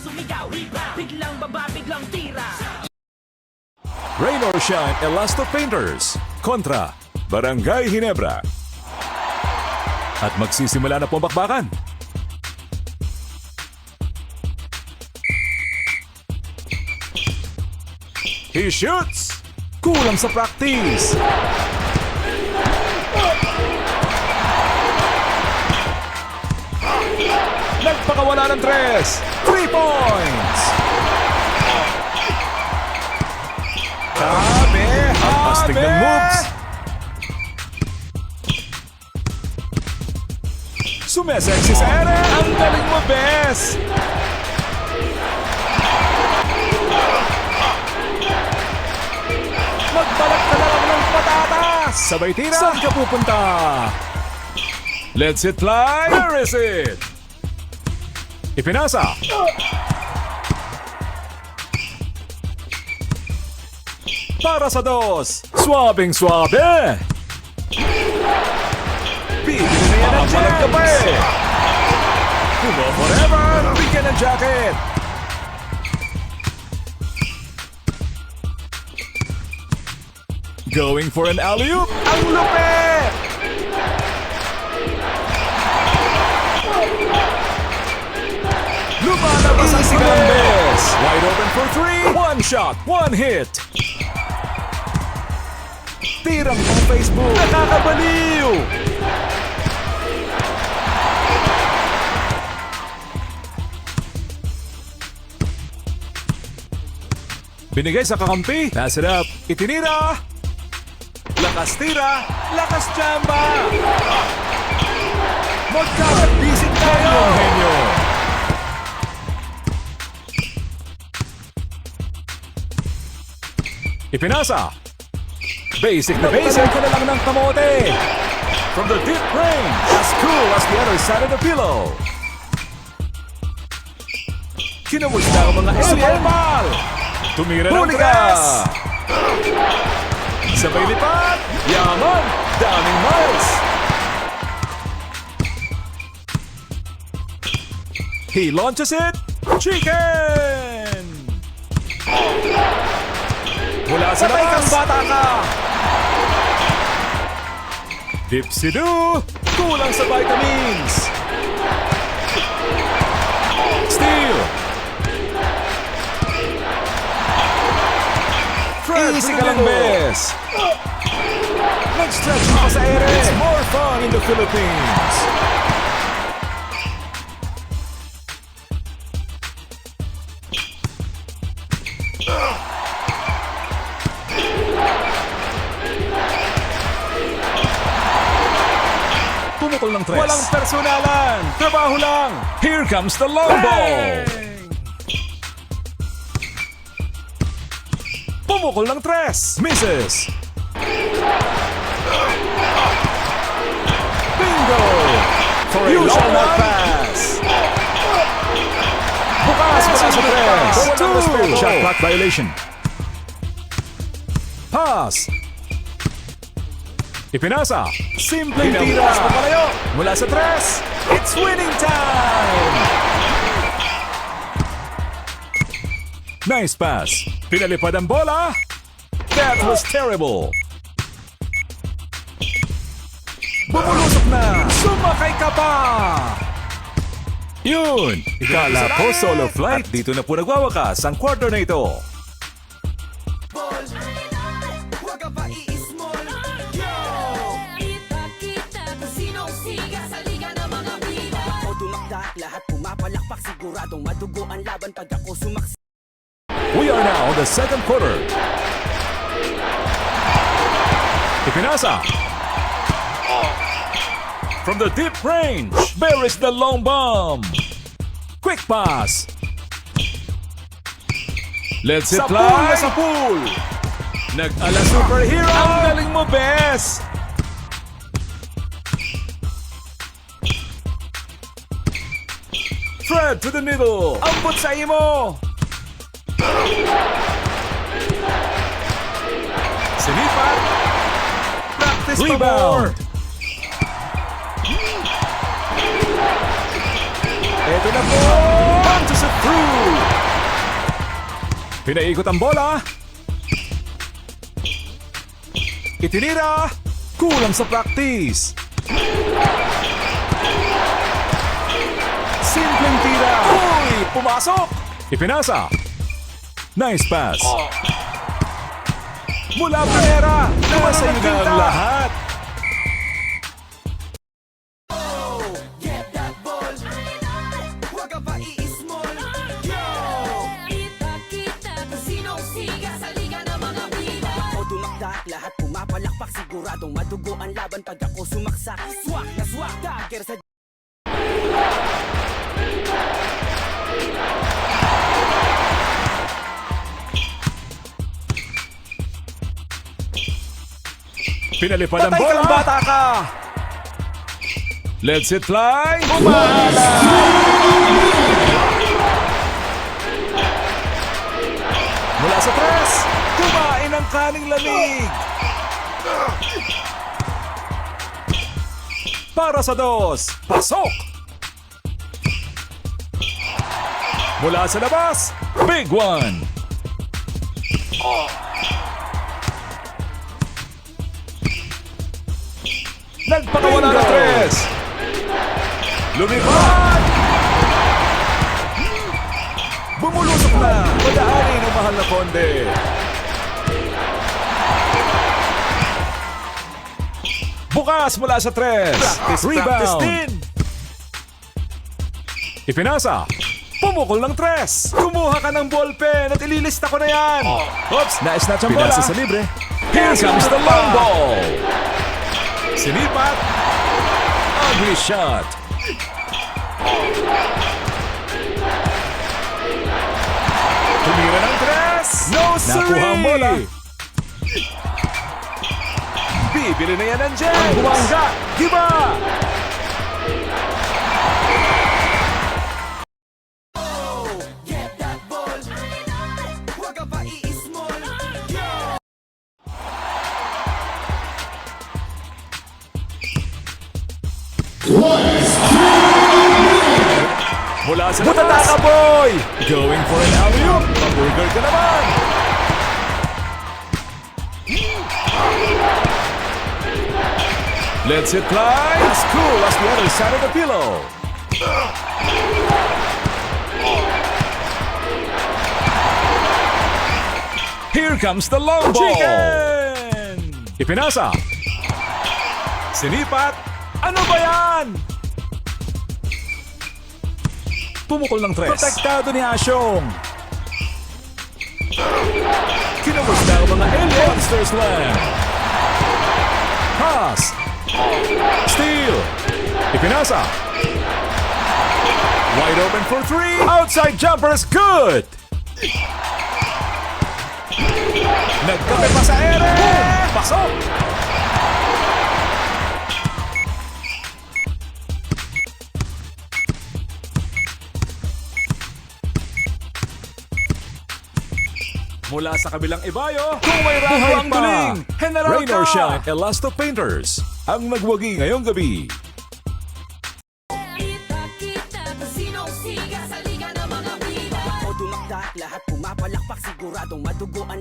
sumigaw, rebound. Biglang baba, biglang tira. Rain or Shine Elasto Painters kontra Barangay Ginebra. At magsisimula na po ang bakbakan. He shoots! Kulang sa practice. Nagpakawala ng 3 points! Ang astig ng moves. Sumesexy sa ere. Ang galing mo, Bes. Magbalak ka na lang ng patatas. Sabay tira. Saan ka pupunta? Let's it fly. Where is it? Ipinasa. Para sa 2. Swabing swabe. Bibili na yan ang chance. Ka pa eh. Kumo forever. Bigyan ng jacket. Going for an alley-oop. Ang lupit. Lumalabas ang Sigambes. Wide open for 3. 1 shot, 1 hit. Tirang pang Facebook. Nakakabaliw. Binigay sa kakampi. Pass it up. Itinira. Lakas tira. Lakas jamba. Magkakabisit tayo. Henyo. Ipinasa. Basic na basic ka na lang ng kamote. From the deep range. As cool as the other side of the pillow. Kinamusta ang mga alien. Tumira ng 3. Sabay lipat. Yaman. Daming miles. He launches it. Chicken. Mula sa labas. Bata ka. Dipsy-doo. Kulang sa vitamins. Steal. Easy ka lang, Bes. Nag-stretch mo sa ere. It's more fun in the Philippines. Pumukol ng 3. Walang personalan. Trabaho lang. Here comes the long ball. Pumukol ng 3. Misses. Bingo! For a long pass. Bukas mula sa 3. 2. Shot clock violation. Pass. Ipinasa. Simpleng tira. Mula sa 3. It's winning time! Nice pass. Pinalipad ang bola. That was terrible. Bumulusok na. Sumakay ka pa. Yun. Ikala ko solo flight. Dito na po nagwawakas ang quarter na ito. Lahat pumapalakpak, siguradong madugo ang laban pag ako sumaksi. We are now in the second quarter. Ipinasa. From the deep range, buries the long bomb. Quick pass. Let's it fly. Sa pool. Nag-ala superhero. Ang galing mo, Bes. Thread to the middle. Ambot sa imo. Sinipat. Practice rebound. Ito na po. Punches it through. Pinaikot ang bola. Itinira. Kulang sa practice. Simpleng tira. Uy! Pumasok! Ipinasa. Nice pass. Mula primera. Nasa iyo na ang lahat. Get that ball. Huwag ka pa i-small. Yo! Kita-kita kung sinong siga sa liga ng mga bida. O tumaktak, lahat pumapalakpak. Siguradong madugo ang laban pag ako sumaksak. Swak na swak, dagger sa Pinalipad ang Patay bola. kang bata ka! Let's it fly. Bumahala. Mula sa tres. Kumain ang kaning lamig. Para sa dos. Pasok. Mula sa labas. Big one. Nagpakawala ng tres. Lumipad. Bumulusok na. Padaanin ang mahal na konde. Bukas mula sa tres. Rebound. din. Ipinasa. Pumukol ng tres. Kumuha ka ng ballpen at ililista ko na yan. Oops, na-snatch ang bola. Pinasa sa libre. Here comes the long ball. Sinipat. Ugly shot. Tumira ng tres. No siree. Nakuha ang bola. Bibili na yan ng James. Ang buwangga. Giba. Get that ball. Huwag ka pa i-small. Yo! Mula sa labas. Boy! Going for an alley-oop. Paburger ka naman. Let's it fly. As cool as the other side of the pillow. Here comes the long ball. Chicken! Ipinasa. Sinipat. Ano ba yan? Pumukol ng tres. Protektado ni Asyong. Kinumusta ang mga alien. Monster Slam. Pass. Steal. Ipinasa. Wide open for three. Outside jumper is good. Nagkape pa sa ere. Pasok. Mula sa kabilang ibayo, kung may raho ang duling, General Rain or Shine, Elasto Painters, ang nagwagi ngayong gabi. Kita-kita kung sinong siga sa liga ng mga bida. O tumaktak, lahat pumapalakpak. Siguradong madugo ang